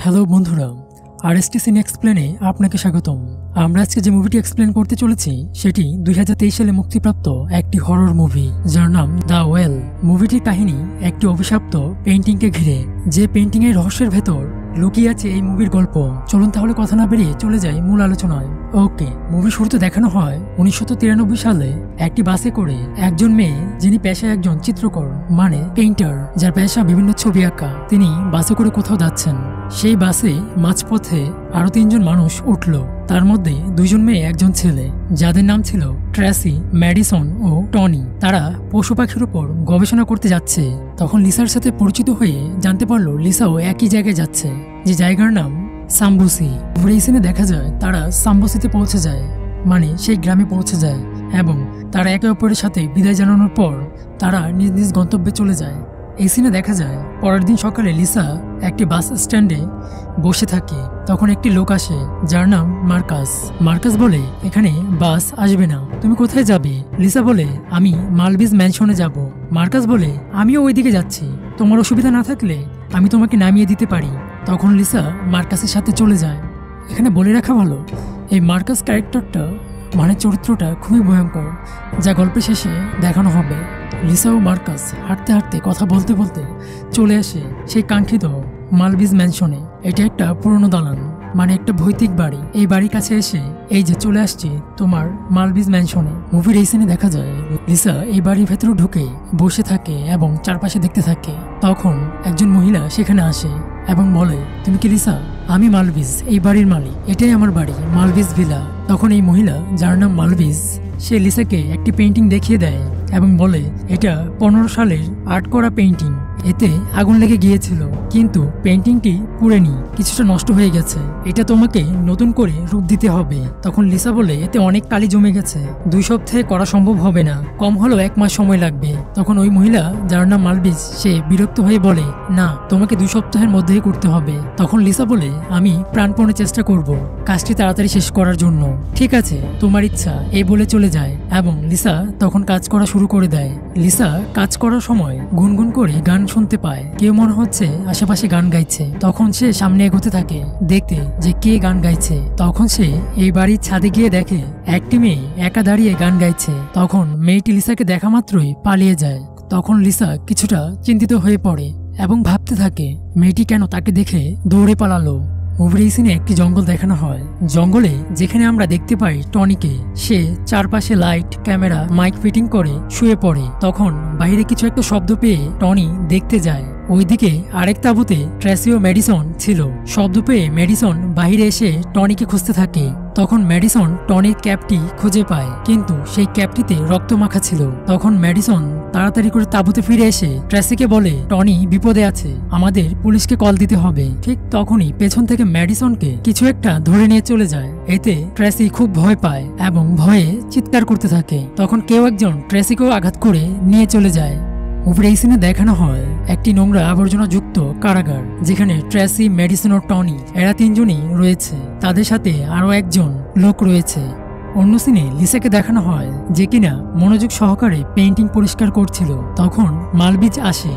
Hello বন্ধুরা, RST সিনে এক্সপ্লেনে আপনাকে স্বাগতম। আমরা আজকে যে মুভিটি এক্সপ্লেন করতে চলেছি সেটি 2023 সালে মুক্তিপ্রাপ্ত একটি হরর মুভি যার নাম দ্য ওয়েল। মুভিটির কাহিনী একটি অভিশপ্ত পেইন্টিংকে ঘিরে, যে পেইন্টিংয়ের রহস্যের ভেতর লুকিয়ে আছে এই মুভির গল্প। চলুন তাহলে কথা না বেরিয়ে চলে যাই মূল আলোচনায়। ওকে, মুভি শুরুতে দেখানো হয় 1993 সালে একটি বাসে করে একজন মেয়ে, যিনি পেশায় একজন চিত্রকর মানে পেইন্টার, যার পেশা বিভিন্ন ছবি আঁকা, তিনি বাসে করে কোথাও যাচ্ছেন। সেই বাসে মাঝপথে আরো 3 জন মানুষ উঠল। তার মধ্যে 2 জন মেয়ে, একজন ছেলে, যাদের নাম ছিল ট্রেসি, ম্যাডিসন ও টনি। তারা পশু পাখির উপর গবেষণা করতে যাচ্ছে। তখন লিসার সাথে পরিচিত হয়ে জানতে পারলো লিসাও একই জায়গায় যাচ্ছে, যে জায়গার নাম সাম্বুসি। এই সিনে দেখা যায় তারা সাম্বুসিতে পৌঁছে যায়, মানে সেই গ্রামে পৌঁছে যায়, এবং তারা একে অপরের সাথে বিদায় জানানোর পর তারা নিজ নিজ গন্তব্যে চলে যায়। এই সিনে দেখা যায় পরের দিন সকালে লিসা একটি বাস স্ট্যান্ডে বসে থাকে। তখন একটি লোক আসে যার নাম মার্কাস। মার্কাস বলে, এখানে বাস আসবে না, তুমি কোথায় যাবে? লিসা বলে, আমি মালবিজ ম্যানশনে যাব। মার্কাস বলে, আমিও ওইদিকে যাচ্ছি, তোমার অসুবিধা না থাকলে আমি তোমাকে নামিয়ে দিতে পারি। তখন লিসা মার্কাসের সাথে চলে যায়। এখানে বলে রাখা ভালো, এই মার্কাস ক্যারেক্টারটা মানে চরিত্রটা খুবই ভয়ঙ্কর, যা গল্পের শেষে দেখানো হবে। লিসা ও মার্কাস হাঁটতে হাঁটতে কথা বলতে বলতে চলে আসে সেই কাঙ্ক্ষিত মালবিজ ম্যানশনে। এটা একটা পুরনো দালান, মানে একটা ভৌতিক বাড়ি। এই বাড়ির কাছে এসে এই যে চলে আসছে তোমার মালবিজ ম্যানশনে। মুভির এই সিনে দেখা যায় লিসা এই বাড়ির ভেতরে ঢুকে বসে থাকে এবং চারপাশে দেখতে থাকে। তখন একজন মহিলা সেখানে আসে এবং বলে, তুমি কি লিসা? আমি মালবিজ, এই বাড়ির মালিক, এটাই আমার বাড়ি, মালবিজ ভিলা। তখন এই মহিলা, যার নাম মালবিজ, সে লিসাকে একটি পেইন্টিং দেখিয়ে দেয় এবং বলে, এটা 15 সালের আর্ট করা পেইন্টিং, এতে আগুন লেগে গিয়েছিল, কিন্তু পেইন্টিংটি পুড়েনি, কিছুটা নষ্ট হয়ে গেছে, এটা তোমাকে নতুন করে রূপ দিতে হবে। তখন লিসা বলে, এতে অনেক কালি জমে গেছে, 2 সপ্তাহে করা সম্ভব হবে না, কম হলেও 1 মাস সময় লাগবে। তখন ওই মহিলা, যার নাম মালবিজ, সে বিরক্ত হয়ে বলে, না, তোমাকে 2 সপ্তাহের মধ্যেই করতে হবে। তখন লিসা বলে, আমি প্রাণপণে চেষ্টা করব কাজটি তাড়াতাড়ি শেষ করার জন্য। ঠিক আছে, তোমার ইচ্ছা, এই বলে চলে যায় এবং লিসা তখন কাজ করা শুরু করে দেয়। লিসা কাজ করার সময় গুনগুন করে গান শুনতে পায়, কেউ মনে হচ্ছে আশেপাশে গান গাইছে। তখন সে সামনে এগোতে থাকে দেখতে যে কে গান গাইছে। তখন সে এই বাড়ির ছাদে গিয়ে দেখে একটি মেয়ে একা দাঁড়িয়ে গান গাইছে। তখন মেয়েটি লিসাকে দেখা মাত্রই পালিয়ে যায়। তখন লিসা কিছুটা চিন্তিত হয়ে পড়ে এবং ভাবতে থাকে মেয়েটি কেন তাকে দেখে দৌড়ে পালালো। মুভির এই সিনে একটি জঙ্গল দেখানো হয়। জঙ্গলে যেখানে আমরা দেখতে পাই টনিকে, সে চারপাশে লাইট, ক্যামেরা, মাইক ফিটিং করে শুয়ে পড়ে। তখন বাইরে কিছু একটা শব্দ পেয়ে টনি দেখতে যায়। ওইদিকে আরেক তাঁবুতে ট্রেসি ও ম্যাডিসন ছিল। শব্দ পেয়ে ম্যাডিসন বাহিরে এসে টনিকে খুঁজতে থাকে। তখন ম্যাডিসন টনির ক্যাপটি খুঁজে পায়, কিন্তু সেই ক্যাপটিতে রক্ত মাখা ছিল। তখন ম্যাডিসন তাড়াতাড়ি করে তাঁবুতে ফিরে এসে ট্রেসিকে বলে, টনি বিপদে আছে, আমাদের পুলিশকে কল দিতে হবে। ঠিক তখনই পেছন থেকে ম্যাডিসনকে কিছু একটা ধরে নিয়ে চলে যায়। এতে ট্রেসি খুব ভয় পায় এবং ভয়ে চিৎকার করতে থাকে। তখন কেউ একজন ট্রেসিকেও আঘাত করে নিয়ে চলে যায়। মুভির এই সিনে দেখানো হয় একটি নোংরা আবর্জনা যুক্ত কারাগার, যেখানে ট্রেসি, ম্যাডিসন ও টনি, এরা 3 জনই রয়েছে। তাদের সাথে আরো একজন লোক রয়েছে। অন্য সিনে লিসাকে দেখানো হয় যে কিনা মনোযোগ সহকারে পেইন্টিং পরিষ্কার করছিল। তখন মালবিজ আসে,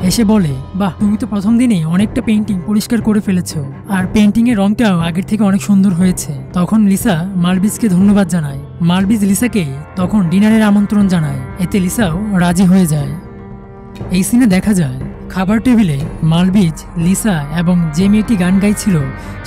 এসে বলে, বাহ, তুমি তো প্রথম দিনেই অনেকটা পেইন্টিং পরিষ্কার করে ফেলেছো, আর পেইন্টিং এর রংটাও আগের থেকে অনেক সুন্দর হয়েছে। তখন লিসা মালবিজকে ধন্যবাদ জানায়। মালবিজ লিসাকে তখন ডিনারের আমন্ত্রণ জানায়। এতে লিসাও রাজি হয়ে যায়। এই সিনে দেখা যায় খাবার টেবিলে মালবিজ, লিসা এবং যে মেয়েটি গান গাইছিল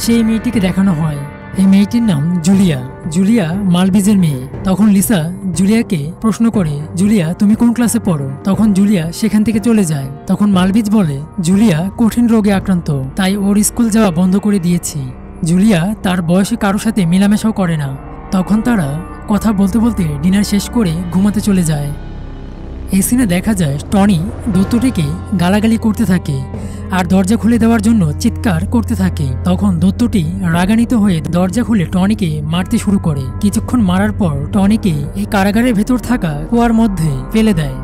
সেই মেয়েটিকে দেখানো হয়। এই মেয়েটির নাম জুলিয়া। জুলিয়া মালবিজের মেয়ে। তখন লিসা জুলিয়াকে প্রশ্ন করে, জুলিয়া তুমি কোন ক্লাসে পড়ো? তখন জুলিয়া সেখান থেকে চলে যায়। তখন মালবিজ বলে, জুলিয়া কঠিন রোগে আক্রান্ত, তাই ওর স্কুল যাওয়া বন্ধ করে দিয়েছি। জুলিয়া তার বয়সে কারোর সাথে মেলামেশাও করে না। তখন তারা কথা বলতে বলতে ডিনার শেষ করে ঘুমাতে চলে যায়। এই সিনে দেখা যায় টনি দত্তটিকে গালাগালি করতে থাকে আর দরজা খুলে দেওয়ার জন্য চিৎকার করতে থাকে। তখন দত্তটি রাগান্বিত হয়ে দরজা খুলে টনিকে মারতে শুরু করে। কিছুক্ষণ মারার পর টনিকে এই কারাগারের ভেতর থাকা কুয়ার মধ্যে ফেলে দেয়।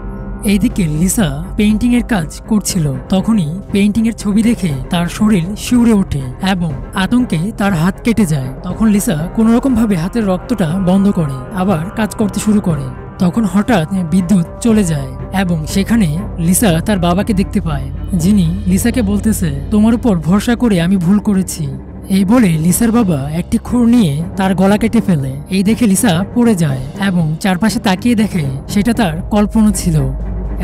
এইদিকে লিসা পেইন্টিং এর কাজ করছিল। তখনই পেইন্টিং এর ছবি দেখে তার শরীর শিউরে ওঠে এবং আতঙ্কে তার হাত কেটে যায়। তখন লিসা কোনোরকম ভাবে হাতের রক্তটা বন্ধ করে আবার কাজ করতে শুরু করে। তখন হঠাৎ বিদ্যুৎ চলে যায় এবং সেখানে লিসা তার বাবাকে দেখতে পায়, যিনি লিসাকে বলতেছে, তোমার উপর ভরসা করে আমি ভুল করেছি। এই বলে লিসার বাবা একটি খুর নিয়ে তার গলা কেটে ফেলে। এই দেখে লিসা পড়ে যায় এবং চারপাশে তাকিয়ে দেখে সেটা তার কল্পনা ছিল।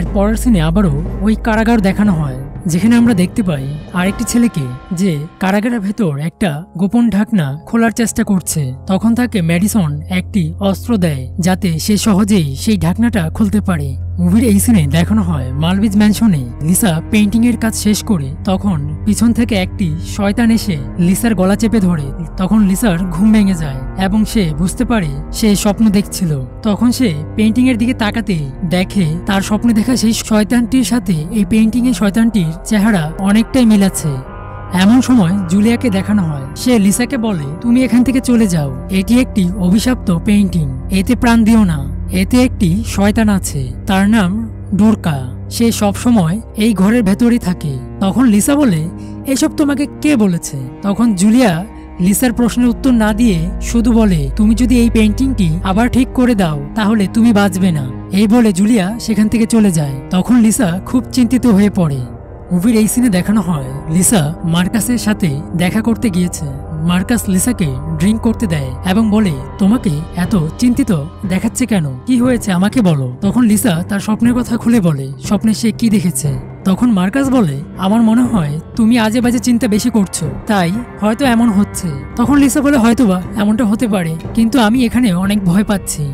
এর পরের সিনে আবারও ওই কারাগার দেখানো হয়, যেখানে আমরা দেখতে পাই আরেকটি ছেলেকে যে কারাগারের ভেতর একটা গোপন ঢাকনা খোলার চেষ্টা করছে। তখন তাকে ম্যাডিসন একটি অস্ত্র দেয় যাতে সে সহজেই সেই ঢাকনাটা খুলতে পারে। মুভির এই সিনে দেখানো হয় মালবিজ ম্যানশনে লিসা পেইন্টিং এর কাজ শেষ করে তখন পিছন থেকে একটি শয়তান এসে লিসার গলা চেপে ধরে। তখন লিসার ঘুম ভেঙে যায় এবং সে বুঝতে পারে সে স্বপ্ন দেখছিল। তখন সে পেইন্টিং এর দিকে তাকাতে দেখে তার স্বপ্নে দেখা সেই শয়তানটির সাথে এই পেইন্টিং এর শয়তানটির চেহারা অনেকটাই মিল আছে। এমন সময় জুলিয়াকে দেখানো হয়, সে লিসাকে বলে, তুমি এখান থেকে চলে যাও, এটি একটি অভিশপ্ত পেইন্টিং, এতে প্রাণ দিও না, এতে একটি শয়তান আছে, তার নাম ডোরকা, সে সব সময় এই ঘরের ভেতরেই থাকে। তখন লিসা বলে, এসব তোমাকে কে বলেছে? তখন জুলিয়া লিসার প্রশ্নের উত্তর না দিয়ে শুধু বলে, তুমি যদি এই পেইন্টিংটি আবার ঠিক করে দাও তাহলে তুমি বাঁচবে না। এই বলে জুলিয়া সেখান থেকে চলে যায়। তখন লিসা খুব চিন্তিত হয়ে পড়ে। মুভির এই সিনে দেখানো হয় লিসা মার্কাসের সাথে দেখা করতে গিয়েছে। মার্কাস লিসাকে ড্রিঙ্ক করতে দেয় এবং বলে, তোমাকে এত চিন্তিত দেখাচ্ছে কেন, কি হয়েছে আমাকে বলো। তখন লিসা তার স্বপ্নের কথা খুলে বলে স্বপ্নে সে কি দেখেছে। তখন মার্কাস বলে, আমার মনে হয় তুমি আজে বাজে চিন্তা বেশি করছো, তাই হয়তো এমন হচ্ছে। তখন লিসা বলে, হয়তোবা এমনটা হতে পারে, কিন্তু আমি এখানে অনেক ভয় পাচ্ছি।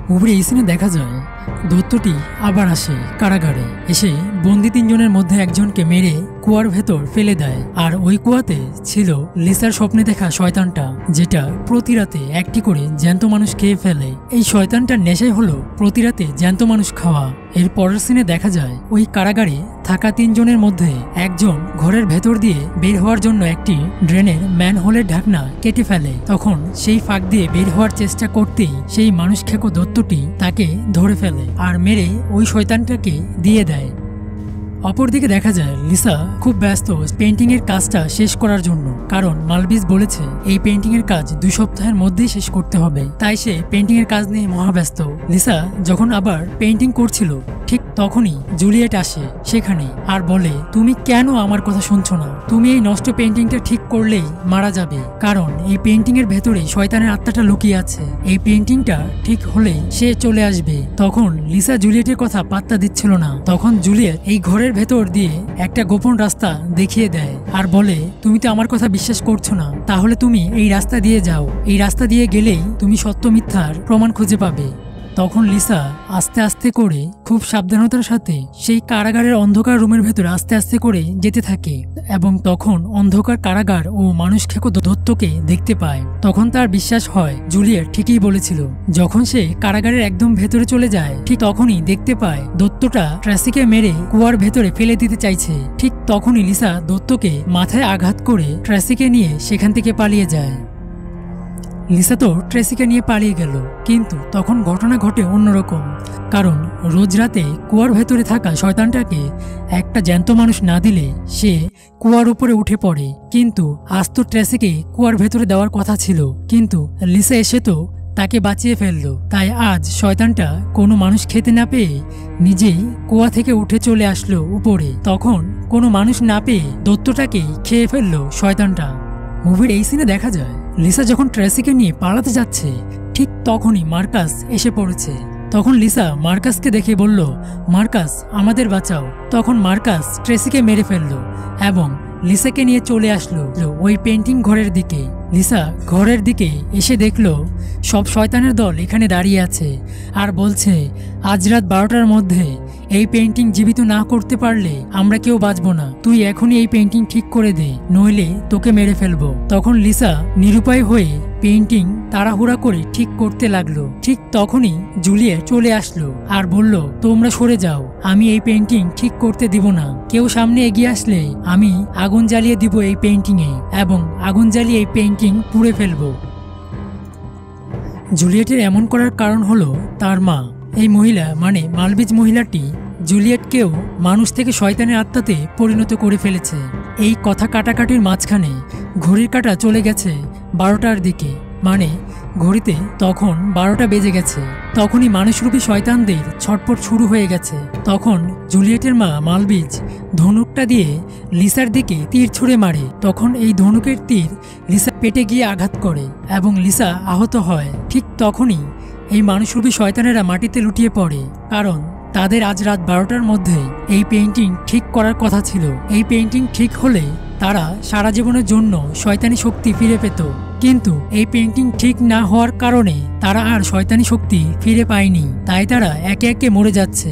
মুভির এই সিনে দেখা যায় দৈত্যটি আবার আসে কারাগারে, এসে বন্দি তিনজনের মধ্যে একজনকে মেরে কুয়ার ভেতর ফেলে দেয়। আর ওই কুয়াতে ছিল লিসার স্বপ্নে দেখা শয়তানটা, যেটা প্রতি রাতে একটি করে জ্যান্ত মানুষ খেয়ে ফেলে। এই শয়তানটার নেশাই হলো প্রতি রাতে জ্যান্ত মানুষ খাওয়া। এর পরের সিনে দেখা যায় ওই কারাগারে থাকা তিনজনের মধ্যে একজন ঘরের ভেতর দিয়ে বের হওয়ার জন্য একটি ড্রেনের ম্যানহোলের ঢাকনা কেটে ফেলে। তখন সেই ফাঁক দিয়ে বের হওয়ার চেষ্টা করতেই সেই মানুষ খেকো দৈত্যটি তাকে ধরে ফেলে আর মেরে ওই শয়তানটাকে দিয়ে দেয়। অপরদিকে দেখা যায় লিসা খুব ব্যস্ত পেইন্টিং এর কাজটা শেষ করার জন্য, কারণ মালবিজ বলেছে এই পেইন্টিং এর কাজ 2 সপ্তাহের মধ্যেই শেষ করতে হবে, তাই সে পেইন্টিং এর কাজ নিয়ে মহাব্যস্ত। লিসা যখন আবার পেইন্টিং করছিল ঠিক তখনই জুলিয়েট আসে সেখানে আর বলে, তুমি কেন আমার কথা শুনছো না? তুমি এই নষ্ট পেইন্টিংটা ঠিক করলেই মারা যাবে, কারণ এই পেইন্টিং এর ভেতরে শয়তানের আত্মাটা লুকিয়ে আছে। এই পেইন্টিংটা ঠিক হলেই সে চলে আসবে। তখন লিসা জুলিয়েটের কথা পাত্তা দিচ্ছিল না। তখন জুলিয়েট এই ঘরের ভেতর দিয়ে একটা গোপন রাস্তা দেখিয়ে দেয় আর বলে, তুমি তো আমার কথা বিশ্বাস করছো না, তাহলে তুমি এই রাস্তা দিয়ে যাও, এই রাস্তা দিয়ে গেলেই তুমি সত্য মিথ্যার প্রমাণ খুঁজে পাবে। তখন লিসা আস্তে আস্তে করে খুব সাবধানতার সাথে সেই কারাগারের অন্ধকার রুমের ভেতরে আস্তে আস্তে করে যেতে থাকে এবং তখন অন্ধকার কারাগার ও মানুষ খেকো দৈত্যকে দেখতে পায়। তখন তার বিশ্বাস হয় জুলিয়েট ঠিকই বলেছিল। যখন সে কারাগারের একদম ভেতরে চলে যায় ঠিক তখনই দেখতে পায় দৈত্যটা ট্রেসিকে মেরে কুয়ার ভেতরে ফেলে দিতে চাইছে। ঠিক তখনই লিসা দৈত্যকে মাথায় আঘাত করে ট্রেসিকে নিয়ে সেখান থেকে পালিয়ে যায়। লিসা তো ট্রেসিকে নিয়ে পালিয়ে গেল, কিন্তু তখন ঘটনা ঘটে অন্যরকম, কারণ রোজ রাতে কুয়ার ভেতরে থাকা শয়তানটাকে একটা জ্যান্ত মানুষ না দিলে সে কুয়ার উপরে উঠে পড়ে। কিন্তু আজ তো ট্রেসিকে কুয়ার ভেতরে দেওয়ার কথা ছিল, কিন্তু লিসা এসে তো তাকে বাঁচিয়ে ফেললো। তাই আজ শয়তানটা কোনো মানুষ খেতে না পেয়ে নিজেই কুয়া থেকে উঠে চলে আসলো উপরে। তখন কোনো মানুষ না পেয়ে দৈত্যটাকেই খেয়ে ফেললো শয়তানটা। মুভির এই সিনে দেখা যায় লিসা যখন ট্রেসিকে নিয়ে পালাতে যাচ্ছে ঠিক তখনই মার্কাস এসে পড়েছে। তখন লিসা মার্কাসকে দেখে বলল, মার্কাস আমাদের বাঁচাও। তখন মার্কাস ট্রেসিকে মেরে ফেললো এবং লিসাকে নিয়ে চলে আসলো ওই পেইন্টিং ঘরের দিকে। লিসা ঘরের দিকে এসে দেখলো সব শয়তানের দল এখানে দাঁড়িয়ে আছে আর বলছে, আজ রাত 12টার মধ্যে এই পেইন্টিং জীবিত না করতে পারলে আমরা কেউ বাঁচবো না, তুই এখনই এই পেইন্টিং ঠিক করে দে, নইলে তোকে মেরে ফেলবো। তখন লিসা নিরুপায় হয়ে পেইন্টিং তাড়াহুড়া করে ঠিক করতে লাগলো। ঠিক তখনই জুলিয়েট চলে আসলো আর বলল, তোমরা সরে যাও, আমি এই পেইন্টিং ঠিক করতে দিব না, কেউ সামনে এগিয়ে আসলে আমি আগুন জ্বালিয়ে দিব এই পেইন্টিং এ এবং আগুন জ্বালিয়ে এই পেইন্টিং পুড়ে ফেলবো। জুলিয়েটের এমন করার কারণ হলো তার মা। এই মহিলা মানে মালবিজ মহিলাটি জুলিয়েটকেও মানুষ থেকে শয়তানের আত্মাতে পরিণত করে ফেলেছে। এই কথা কাটাকাটির মাঝখানে ঘড়ির কাঁটা চলে গেছে 12টার দিকে, মানে ঘড়িতে তখন 12টা বেজে গেছে। তখনই মানুষরূপী শয়তানদের ছটপট শুরু হয়ে গেছে। তখন জুলিয়েটের মা মালবিজ ধনুকটা দিয়ে লিসার দিকে তীর ছুঁড়ে মারে। তখন এই ধনুকের তীর লিসার পেটে গিয়ে আঘাত করে এবং লিসা আহত হয়। ঠিক তখনই এই মানুষরূপী শয়তানেরা মাটিতে লুটিয়ে পড়ে, কারণ তাদের আজ রাত 12টার মধ্যে এই পেইন্টিং ঠিক করার কথা ছিল। এই পেইন্টিং ঠিক হলে তারা সারা জীবনের জন্য শয়তানি শক্তি ফিরে পেত, কিন্তু এই পেইন্টিং ঠিক না হওয়ার কারণে তারা আর শয়তানি শক্তি ফিরে পায়নি। তাই তারা একে একে মরে যাচ্ছে।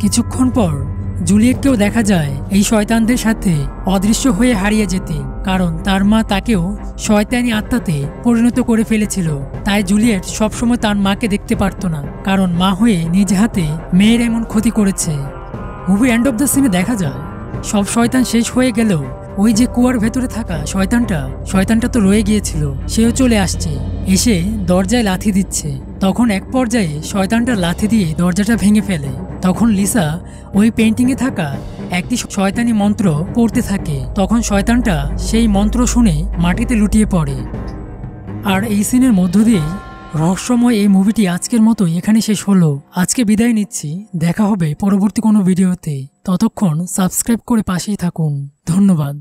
কিছুক্ষণ পর জুলিয়েটকেও দেখা যায় এই শয়তানদের সাথে অদৃশ্য হয়ে হারিয়ে যেতে, কারণ তার মা তাকেও শয়তানি আত্মাতে পরিণত করে ফেলেছিল। তাই জুলিয়েট সবসময় তার মাকে দেখতে পারত না, কারণ মা হয়ে নিজ হাতে মেয়ের এমন ক্ষতি করেছে। মুভি এন্ড অফ দ্য সিনে দেখা যায় সব শয়তান শেষ হয়ে গেলেও ওই যে কুয়ার ভেতরে থাকা শয়তানটা তো রয়ে গিয়েছিল। সেও চলে আসছে, এসে দরজায় লাথি দিচ্ছে। তখন এক পর্যায়ে শয়তানটা লাথি দিয়ে দরজাটা ভেঙে ফেলে। তখন লিসা ওই পেইন্টিংয়ে থাকা একটি শয়তানি মন্ত্র পড়তে থাকে। তখন শয়তানটা সেই মন্ত্র শুনে মাটিতে লুটিয়ে পড়ে। আর এই সিনের মধ্য দিয়ে রহস্যময় এই মুভিটি আজকের মতো এখানে শেষ হলো। আজকে বিদায় নিচ্ছি, দেখা হবে পরবর্তী কোনো ভিডিওতে। ততক্ষণ সাবস্ক্রাইব করে পাশেই থাকুন। ধন্যবাদ।